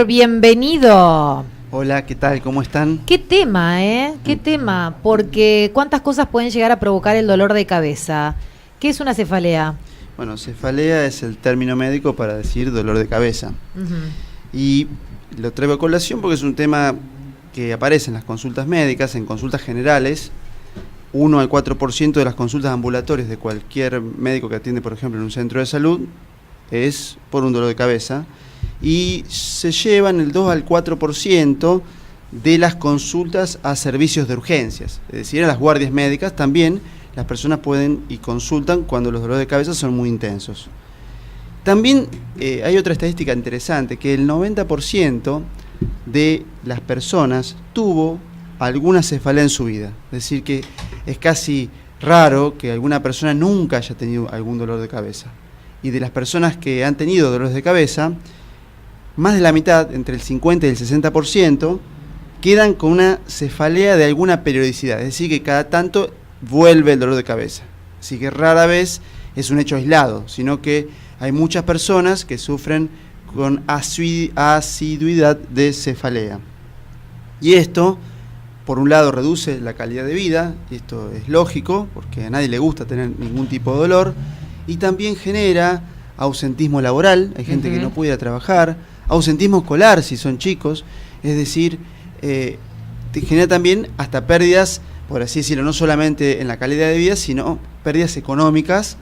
Bienvenido. Hola, ¿qué tal? ¿Cómo están? Qué tema, ¿eh? Qué tema, porque cuántas cosas pueden llegar a provocar el dolor de cabeza. ¿Qué es una cefalea? Bueno, cefalea es el término médico para decir dolor de cabeza. Y lo traigo a colación porque es un tema que aparece en las consultas médicas, en consultas generales. 1 al 4% de las consultas ambulatorias de cualquier médico que atiende, por ejemplo, en un centro de salud, es por un dolor de cabeza. Y se llevan el 2 al 4% de las consultas a servicios de urgencias, es decir, a las guardias médicas también las personas pueden y consultan cuando los dolores de cabeza son muy intensos. También hay otra estadística interesante, que el 90% de las personas tuvo alguna cefalea en su vida, es decir, que es casi raro que alguna persona nunca haya tenido algún dolor de cabeza. Y de las personas que han tenido dolores de cabeza, más de la mitad, entre el 50 y el 60%, quedan con una cefalea de alguna periodicidad, es decir, que cada tanto vuelve el dolor de cabeza. Así que rara vez es un hecho aislado, sino que hay muchas personas que sufren con asiduidad de cefalea. Y esto, por un lado, reduce la calidad de vida, y esto es lógico, porque a nadie le gusta tener ningún tipo de dolor, y también genera ausentismo laboral, hay gente que no puede ir a trabajar, ausentismo escolar si son chicos, es decir, te genera también hasta pérdidas, por así decirlo, no solamente en la calidad de vida, sino pérdidas económicas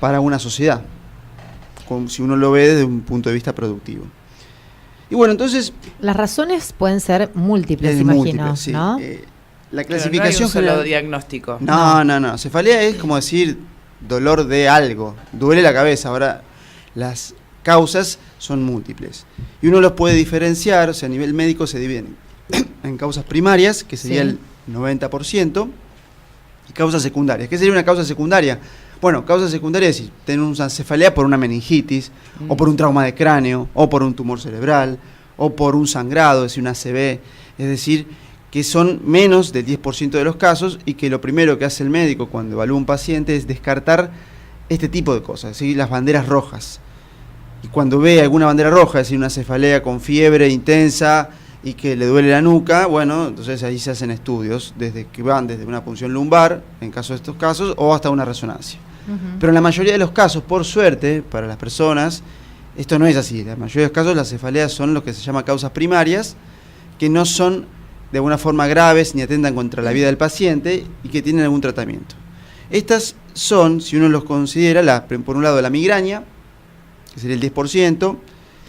para una sociedad, si uno lo ve desde un punto de vista productivo. Y bueno, entonces... Las razones pueden ser múltiples, imagino, sí. ¿No? La clasificación... Pero no hay un solo diagnóstico. No. Cefalea es como decir dolor de algo, duele la cabeza. Ahora, las causas son múltiples. Y uno los puede diferenciar, o sea, a nivel médico se dividen en causas primarias, que sería el 90%, y causas secundarias. ¿Qué sería una causa secundaria? Bueno, causa secundaria es decir, tener una cefalea por una meningitis, o por un trauma de cráneo, o por un tumor cerebral, o por un sangrado, es decir, una ACV, es decir, que son menos del 10% de los casos, y que lo primero que hace el médico cuando evalúa un paciente es descartar este tipo de cosas, es decir, las banderas rojas. Y cuando ve alguna bandera roja, es decir, una cefalea con fiebre intensa y que le duele la nuca, bueno, entonces ahí se hacen estudios que van desde una punción lumbar, en caso de estos casos, o hasta una resonancia. Pero en la mayoría de los casos, por suerte, para las personas, esto no es así. En la mayoría de los casos las cefaleas son lo que se llama causas primarias, que no son de alguna forma graves ni atentan contra la vida del paciente y que tienen algún tratamiento. Estas son, si uno los considera, por un lado la migraña, que sería el 10%,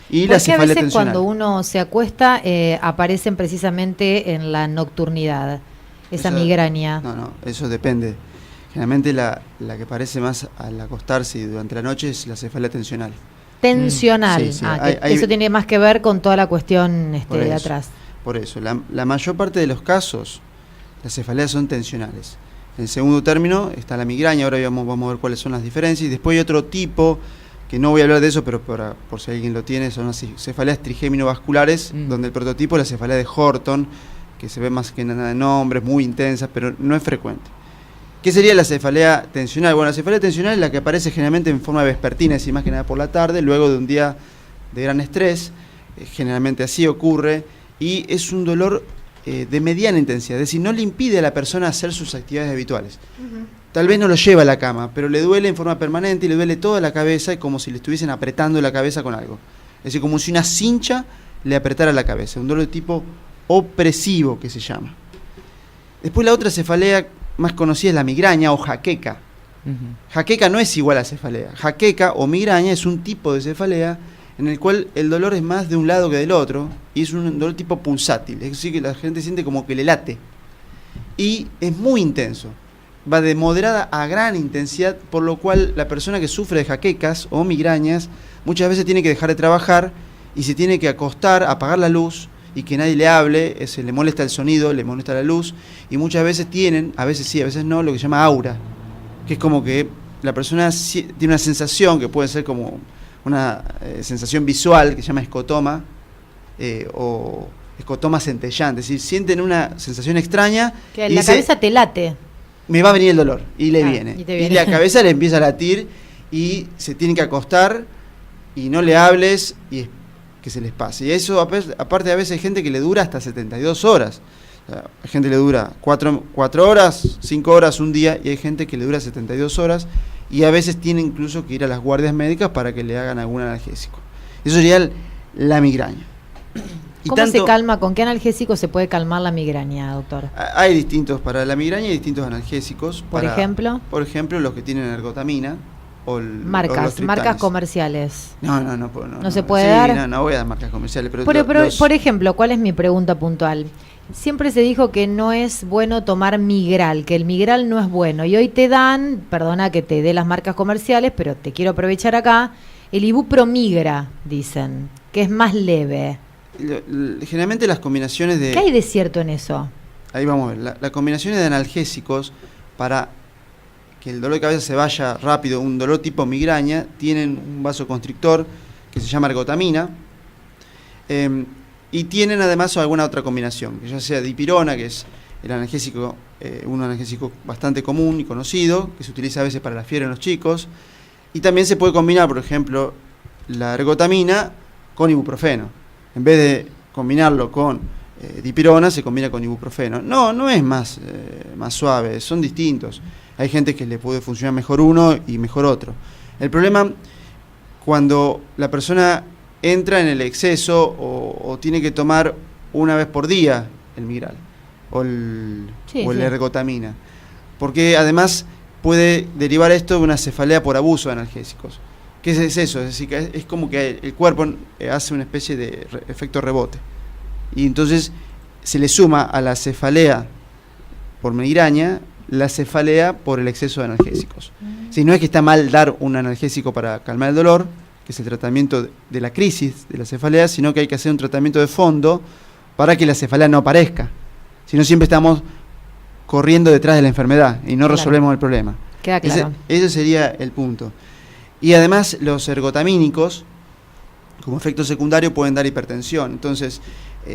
y la cefalea tensional. A veces cuando uno se acuesta aparecen precisamente en la nocturnidad, esa migraña. No, eso depende. Generalmente la que aparece más al acostarse y durante la noche es la cefalea tensional. Tensional, sí. Eso tiene más que ver con toda la cuestión de atrás. Por eso, la mayor parte de los casos, las cefaleas son tensionales. En segundo término está la migraña, ahora vamos a ver cuáles son las diferencias, y después hay otro tipo, que no voy a hablar de eso, pero por si alguien lo tiene, son las cefaleas trigémino-vasculares, donde el prototipo es la cefalea de Horton, que se ve más que nada en hombres, muy intensa, pero no es frecuente. ¿Qué sería la cefalea tensional? Bueno, la cefalea tensional es la que aparece generalmente en forma vespertina, es decir, más que nada por la tarde, luego de un día de gran estrés, generalmente así ocurre, y es un dolor de mediana intensidad, es decir, no le impide a la persona hacer sus actividades habituales. Tal vez no lo lleva a la cama, pero le duele en forma permanente y le duele toda la cabeza, y como si le estuviesen apretando la cabeza con algo. Es decir, como si una cincha le apretara la cabeza, un dolor de tipo opresivo que se llama. Después la otra cefalea más conocida es la migraña o jaqueca. Jaqueca no es igual a cefalea. Jaqueca o migraña es un tipo de cefalea en el cual el dolor es más de un lado que del otro, y es un dolor tipo pulsátil, es decir, que la gente siente como que le late. Y es muy intenso. Va de moderada a gran intensidad, por lo cual la persona que sufre de jaquecas o migrañas muchas veces tiene que dejar de trabajar y se tiene que acostar, apagar la luz y que nadie le hable, le molesta el sonido, le molesta la luz, y muchas veces tienen, a veces sí, a veces no, lo que se llama aura, que es como que la persona tiene una sensación que puede ser como una sensación visual que se llama escotoma o escotoma centellante, es decir, sienten una sensación extraña. Que la cabeza te late. Me va a venir el dolor, y le viene. Y la cabeza le empieza a latir y se tiene que acostar y no le hables y que se les pase. Y eso, aparte, a veces hay gente que le dura hasta 72 horas. O sea, hay gente que le dura 4 horas, 5 horas, un día, y hay gente que le dura 72 horas, y a veces tiene incluso que ir a las guardias médicas para que le hagan algún analgésico. Eso sería la migraña. ¿Cómo se calma? ¿Con qué analgésico se puede calmar la migraña, doctor? Hay distintos, para la migraña hay distintos analgésicos. ¿Por ejemplo? Por ejemplo, los que tienen ergotamina. Marcas comerciales. No se puede dar. No voy a dar marcas comerciales. Pero por ejemplo, ¿cuál es mi pregunta puntual? Siempre se dijo que no es bueno tomar Migral, que el Migral no es bueno. Y hoy te dan, perdona que te dé las marcas comerciales, pero te quiero aprovechar acá, el Ibupromigra, dicen, que es más leve. Generalmente las combinaciones de... ¿Qué hay de cierto en eso? Ahí vamos a ver. Las combinaciones de analgésicos para que el dolor de cabeza se vaya rápido, un dolor tipo migraña, tienen un vasoconstrictor que se llama ergotamina, y tienen además alguna otra combinación, que ya sea dipirona, que es el analgésico, un analgésico bastante común y conocido, que se utiliza a veces para la fiebre en los chicos, y también se puede combinar, por ejemplo, la ergotamina con ibuprofeno. En vez de combinarlo con dipirona, se combina con ibuprofeno. No es más suave, son distintos. Hay gente que le puede funcionar mejor uno y mejor otro. El problema, cuando la persona entra en el exceso o tiene que tomar una vez por día el Migral o el ergotamina, porque además puede derivar esto de una cefalea por abuso de analgésicos. ¿Qué es eso? Es decir, que es como que el cuerpo hace una especie de efecto rebote. Y entonces se le suma a la cefalea por migraña la cefalea por el exceso de analgésicos. Si no es que está mal dar un analgésico para calmar el dolor, que es el tratamiento de la crisis de la cefalea, sino que hay que hacer un tratamiento de fondo para que la cefalea no aparezca. Si no, siempre estamos corriendo detrás de la enfermedad y no resolvemos el problema. Queda claro. Ese sería el punto. Y además los ergotamínicos, como efecto secundario, pueden dar hipertensión. Entonces,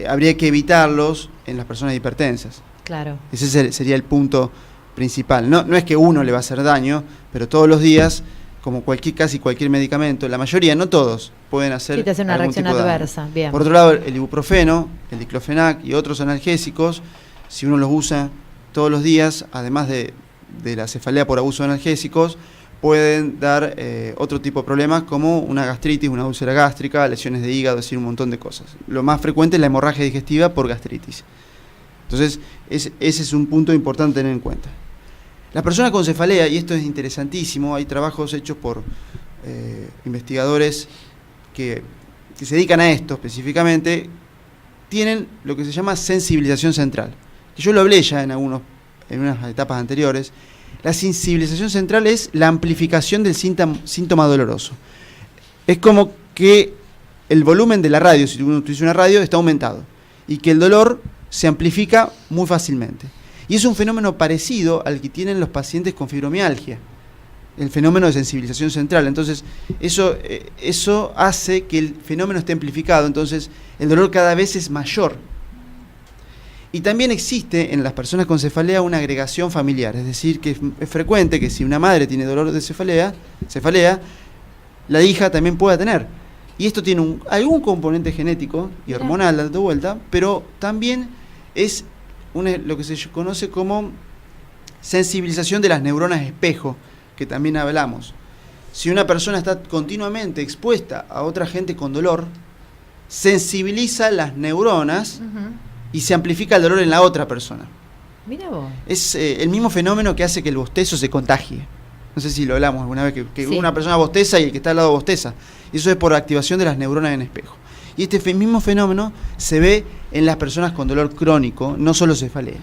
habría que evitarlos en las personas hipertensas. Claro. Ese sería el punto principal. No es que uno le va a hacer daño, pero todos los días, como casi cualquier medicamento, la mayoría, no todos, pueden hacer sí, te hace una reacción adversa. Bien. Por otro lado, el ibuprofeno, el diclofenac y otros analgésicos, si uno los usa todos los días, además de la cefalea por abuso de analgésicos, pueden dar otro tipo de problemas como una gastritis, una úlcera gástrica, lesiones de hígado, es decir, un montón de cosas. Lo más frecuente es la hemorragia digestiva por gastritis. Entonces, ese es un punto importante tener en cuenta. Las personas con cefalea, y esto es interesantísimo, hay trabajos hechos por investigadores que se dedican a esto específicamente, tienen lo que se llama sensibilización central. Que yo lo hablé ya en unas etapas anteriores. La sensibilización central es la amplificación del síntoma doloroso. Es como que el volumen de la radio, si uno utiliza una radio, está aumentado y que el dolor se amplifica muy fácilmente. Y es un fenómeno parecido al que tienen los pacientes con fibromialgia, el fenómeno de sensibilización central. Entonces, eso hace que el fenómeno esté amplificado, entonces el dolor cada vez es mayor. Y también existe en las personas con cefalea una agregación familiar, es decir, que es frecuente que si una madre tiene dolor de cefalea, la hija también pueda tener. Y esto tiene algún componente genético y hormonal de vuelta, pero también es lo que se conoce como sensibilización de las neuronas espejo, que también hablamos. Si una persona está continuamente expuesta a otra gente con dolor, sensibiliza las neuronas y se amplifica el dolor en la otra persona. Mira vos. Es el mismo fenómeno que hace que el bostezo se contagie. No sé si lo hablamos alguna vez, que sí, una persona bosteza y el que está al lado bosteza. Y eso es por activación de las neuronas en espejo. Y este mismo fenómeno se ve en las personas con dolor crónico, no solo cefalea.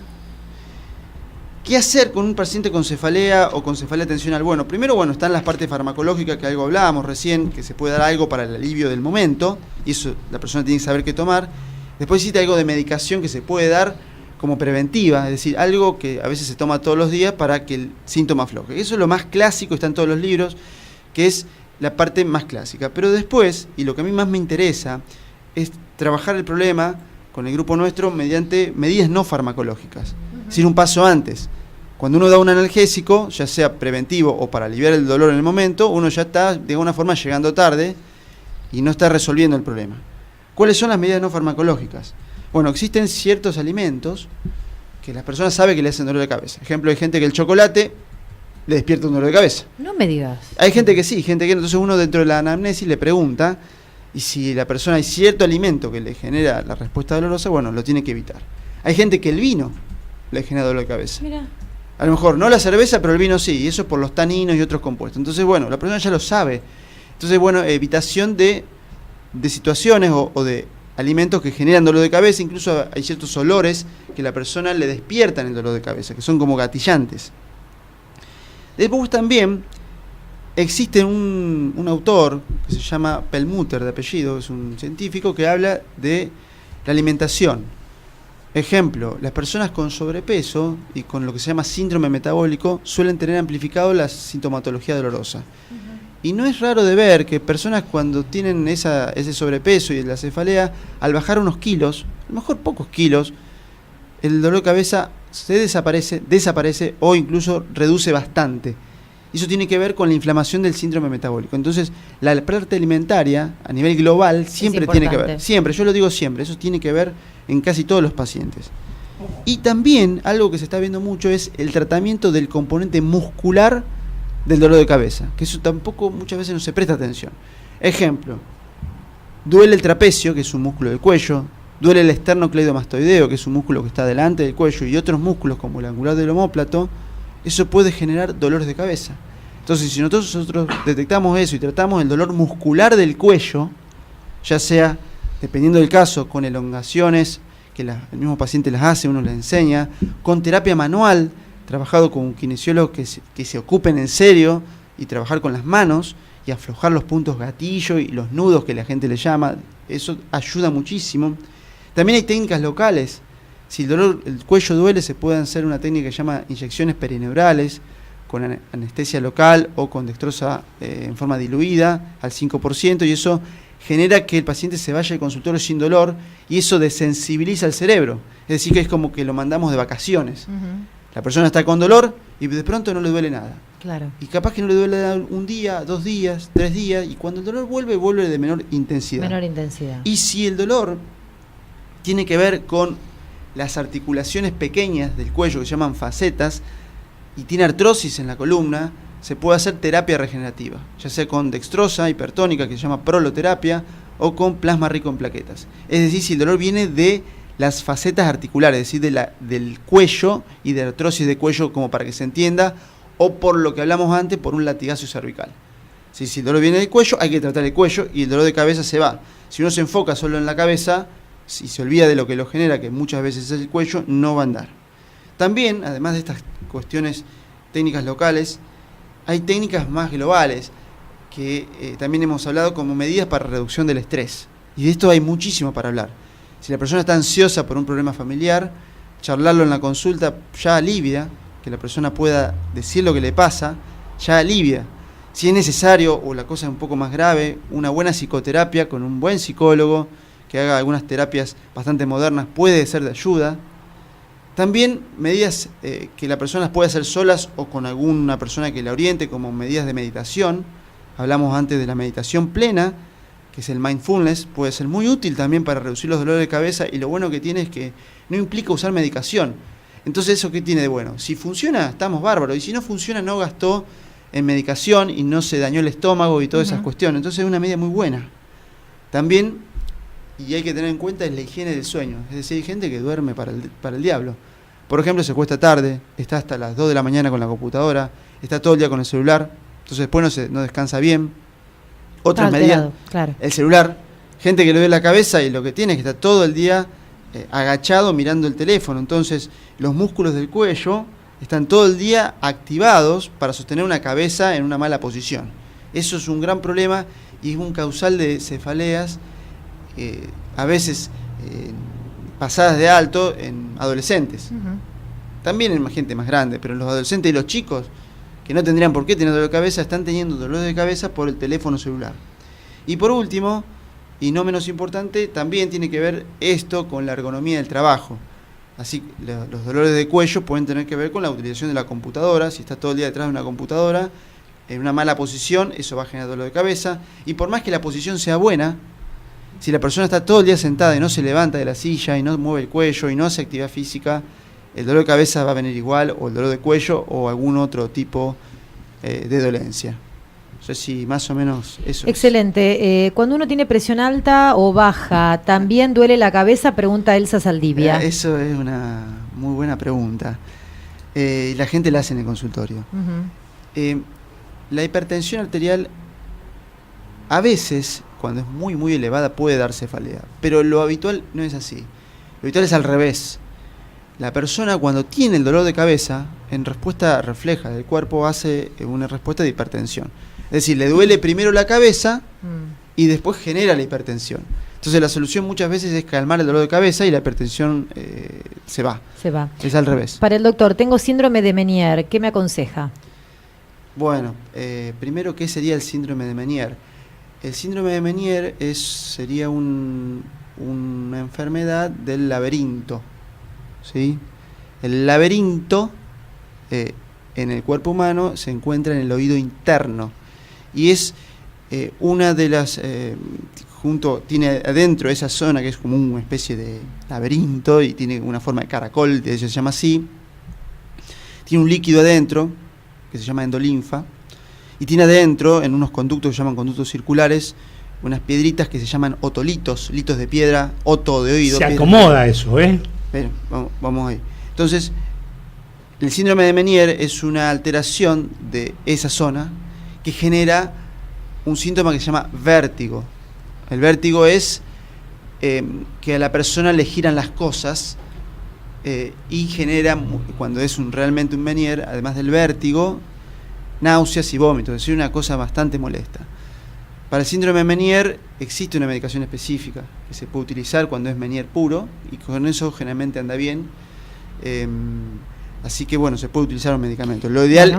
¿Qué hacer con un paciente con cefalea o con cefalea tensional? Bueno, primero, están las partes farmacológicas que algo hablábamos recién, que se puede dar algo para el alivio del momento, y eso la persona tiene que saber qué tomar. Después existe algo de medicación que se puede dar como preventiva, es decir, algo que a veces se toma todos los días para que el síntoma afloje. Eso es lo más clásico, está en todos los libros, que es la parte más clásica. Pero después, y lo que a mí más me interesa, es trabajar el problema con el grupo nuestro mediante medidas no farmacológicas. Es decir, un paso antes. Cuando uno da un analgésico, ya sea preventivo o para aliviar el dolor en el momento, uno ya está de alguna forma llegando tarde y no está resolviendo el problema. ¿Cuáles son las medidas no farmacológicas? Bueno, existen ciertos alimentos que las personas saben que le hacen dolor de cabeza. Ejemplo, hay gente que el chocolate le despierta un dolor de cabeza. No me digas. Hay gente que sí, gente que no. Entonces uno dentro de la anamnesis le pregunta, y si la persona hay cierto alimento que le genera la respuesta dolorosa, bueno, lo tiene que evitar. Hay gente que el vino le genera dolor de cabeza. Mira. A lo mejor no la cerveza, pero el vino sí, y eso es por los taninos y otros compuestos. Entonces, bueno, la persona ya lo sabe. Entonces, bueno, evitación de situaciones o de alimentos que generan dolor de cabeza. Incluso hay ciertos olores que la persona le despiertan el dolor de cabeza, que son como gatillantes. Después también existe un autor que se llama Perlmutter, de apellido, es un científico que habla de la alimentación. Ejemplo, las personas con sobrepeso y con lo que se llama síndrome metabólico suelen tener amplificado la sintomatología dolorosa. Y no es raro de ver que personas cuando tienen ese sobrepeso y la cefalea, al bajar unos kilos, a lo mejor pocos kilos, el dolor de cabeza se desaparece o incluso reduce bastante. Eso tiene que ver con la inflamación del síndrome metabólico. Entonces, la parte alimentaria a nivel global siempre tiene que ver. Siempre, yo lo digo siempre, eso tiene que ver en casi todos los pacientes. Y también algo que se está viendo mucho es el tratamiento del componente muscular del dolor de cabeza, que eso tampoco muchas veces no se presta atención. Ejemplo, duele el trapecio, que es un músculo del cuello, duele el esternocleidomastoideo, que es un músculo que está delante del cuello, y otros músculos como el angular del omóplato. Eso puede generar dolores de cabeza. Entonces, si nosotros detectamos eso y tratamos el dolor muscular del cuello, ya sea, dependiendo del caso, con elongaciones, que el mismo paciente las hace, uno les enseña, con terapia manual, trabajado con un kinesiólogo que se ocupen en serio y trabajar con las manos y aflojar los puntos gatillo y los nudos que la gente le llama, eso ayuda muchísimo. También hay técnicas locales. Si el cuello duele, se puede hacer una técnica que se llama inyecciones perineurales con anestesia local o con dextrosa en forma diluida al 5%, y eso genera que el paciente se vaya al consultorio sin dolor, y eso desensibiliza el cerebro. Es decir, que es como que lo mandamos de vacaciones. La persona está con dolor y de pronto no le duele nada. Claro. Y capaz que no le duele un día, 2 días, 3 días, y cuando el dolor vuelve de menor intensidad. Y si el dolor tiene que ver con las articulaciones pequeñas del cuello, que se llaman facetas, y tiene artrosis en la columna, se puede hacer terapia regenerativa, ya sea con dextrosa hipertónica, que se llama proloterapia, o con plasma rico en plaquetas. Es decir, si el dolor viene de las facetas articulares, es decir, del cuello y de artrosis de cuello, como para que se entienda, o por lo que hablamos antes, por un latigazo cervical. Si el dolor viene del cuello, hay que tratar el cuello y el dolor de cabeza se va. Si uno se enfoca solo en la cabeza, si se olvida de lo que lo genera, que muchas veces es el cuello, no va a andar. También, además de estas cuestiones técnicas locales, hay técnicas más globales que también hemos hablado como medidas para reducción del estrés. Y de esto hay muchísimo para hablar. Si la persona está ansiosa por un problema familiar, charlarlo en la consulta ya alivia, que la persona pueda decir lo que le pasa, ya alivia. Si es necesario, o la cosa es un poco más grave, una buena psicoterapia con un buen psicólogo, que haga algunas terapias bastante modernas, puede ser de ayuda. También medidas que la persona las puede hacer solas o con alguna persona que la oriente, como medidas de meditación. Hablamos antes de la meditación plena, que es el mindfulness, puede ser muy útil también para reducir los dolores de cabeza, y lo bueno que tiene es que no implica usar medicación. Entonces, ¿eso qué tiene de bueno? Si funciona, estamos bárbaros, y si no funciona, no gastó en medicación y no se dañó el estómago y todas esas cuestiones. Entonces es una medida muy buena. También, y hay que tener en cuenta, es la higiene del sueño. Es decir, hay gente que duerme para el diablo. Por ejemplo, se acuesta tarde, está hasta las 2 de la mañana con la computadora, está todo el día con el celular, entonces después no descansa bien. Otras medidas, claro. El celular, gente que le duele la cabeza y lo que tiene es que está todo el día agachado mirando el teléfono. Entonces los músculos del cuello están todo el día activados para sostener una cabeza en una mala posición. Eso es un gran problema y es un causal de cefaleas, a veces pasadas de alto en adolescentes. También en gente más grande, pero en los adolescentes y los chicos, que no tendrían por qué tener dolor de cabeza, están teniendo dolor de cabeza por el teléfono celular. Y por último, y no menos importante, también tiene que ver esto con la ergonomía del trabajo. Así, los dolores de cuello pueden tener que ver con la utilización de la computadora. Si está todo el día detrás de una computadora, en una mala posición, eso va a generar dolor de cabeza. Y por más que la posición sea buena, Si la persona está todo el día sentada y no se levanta de la silla y no mueve el cuello y no hace actividad física, el dolor de cabeza va a venir igual, o el dolor de cuello o algún otro tipo de dolencia. No sé si más o menos eso. Excelente. Cuando uno tiene presión alta o baja, ¿también duele la cabeza? Pregunta Elsa Saldivia. Eso es una muy buena pregunta. Y la gente la hace en el consultorio. La hipertensión arterial a veces, cuando es muy muy elevada, puede dar cefalea, pero lo habitual no es así. Lo habitual es al revés. La persona, cuando tiene el dolor de cabeza, en respuesta refleja del cuerpo, hace una respuesta de hipertensión. Es decir, le duele primero la cabeza y después genera la hipertensión. Entonces la solución muchas veces es calmar el dolor de cabeza y la hipertensión se va. Es al revés. Para el doctor, tengo síndrome de Meniere, ¿qué me aconseja? Bueno, primero, ¿qué sería el síndrome de Meniere? El síndrome de Meniere sería una enfermedad del laberinto, ¿sí? El laberinto en el cuerpo humano se encuentra en el oído interno y es una de las... tiene adentro esa zona que es como una especie de laberinto y tiene una forma de caracol, de eso se llama así. Tiene un líquido adentro que se llama endolinfa. Y tiene adentro, en unos conductos que se llaman conductos circulares, unas piedritas que se llaman otolitos, litos de piedra, oto de oído. Se acomoda eso, ¿eh? Pero, vamos ahí. Entonces, el síndrome de Meniere es una alteración de esa zona que genera un síntoma que se llama vértigo. El vértigo es que a la persona le giran las cosas y genera, cuando es realmente un Meniere, además del vértigo, náuseas y vómitos, es decir, una cosa bastante molesta. Para el síndrome de Meniere existe una medicación específica que se puede utilizar cuando es Meniere puro y con eso generalmente anda bien. Así que bueno, se puede utilizar un medicamento. Lo ideal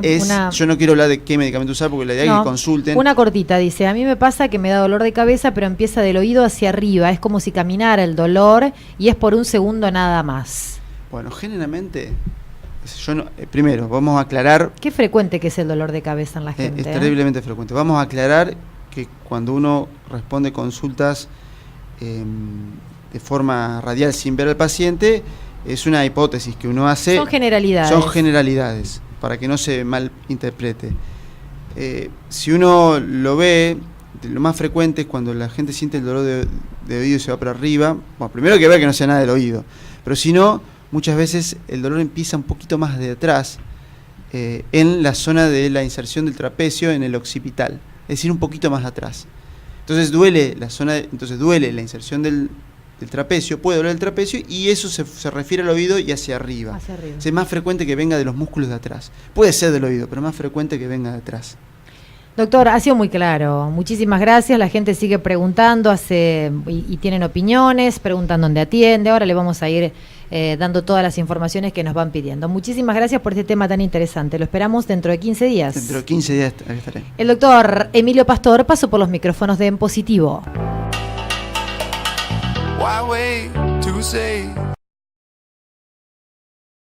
yo no quiero hablar de qué medicamento usar porque la idea es que consulten. Una cortita, dice, a mí me pasa que me da dolor de cabeza pero empieza del oído hacia arriba, es como si caminara el dolor y es por un segundo nada más. Bueno, generalmente... primero, vamos a aclarar... Qué frecuente que es el dolor de cabeza en la gente. Es terriblemente frecuente. Vamos a aclarar que cuando uno responde consultas de forma radial sin ver al paciente, es una hipótesis que uno hace... Son generalidades, para que no se malinterprete. Si uno lo ve, lo más frecuente es cuando la gente siente el dolor de oído y se va para arriba. Bueno, primero hay que ver que no sea nada del oído, pero si no... Muchas veces el dolor empieza un poquito más de atrás, en la zona de la inserción del trapecio en el occipital, es decir, un poquito más atrás. Entonces duele la inserción del trapecio, puede doler el trapecio y eso se refiere al oído y hacia arriba. Es más frecuente que venga de los músculos de atrás. Puede ser del oído, pero más frecuente que venga de atrás. Doctor, ha sido muy claro. Muchísimas gracias. La gente sigue preguntando y tienen opiniones, preguntan dónde atiende. Ahora le vamos a ir dando todas las informaciones que nos van pidiendo. Muchísimas gracias por este tema tan interesante. Lo esperamos dentro de 15 días. Dentro de 15 días estaré. El doctor Emilio Pastor pasó por los micrófonos de En Positivo.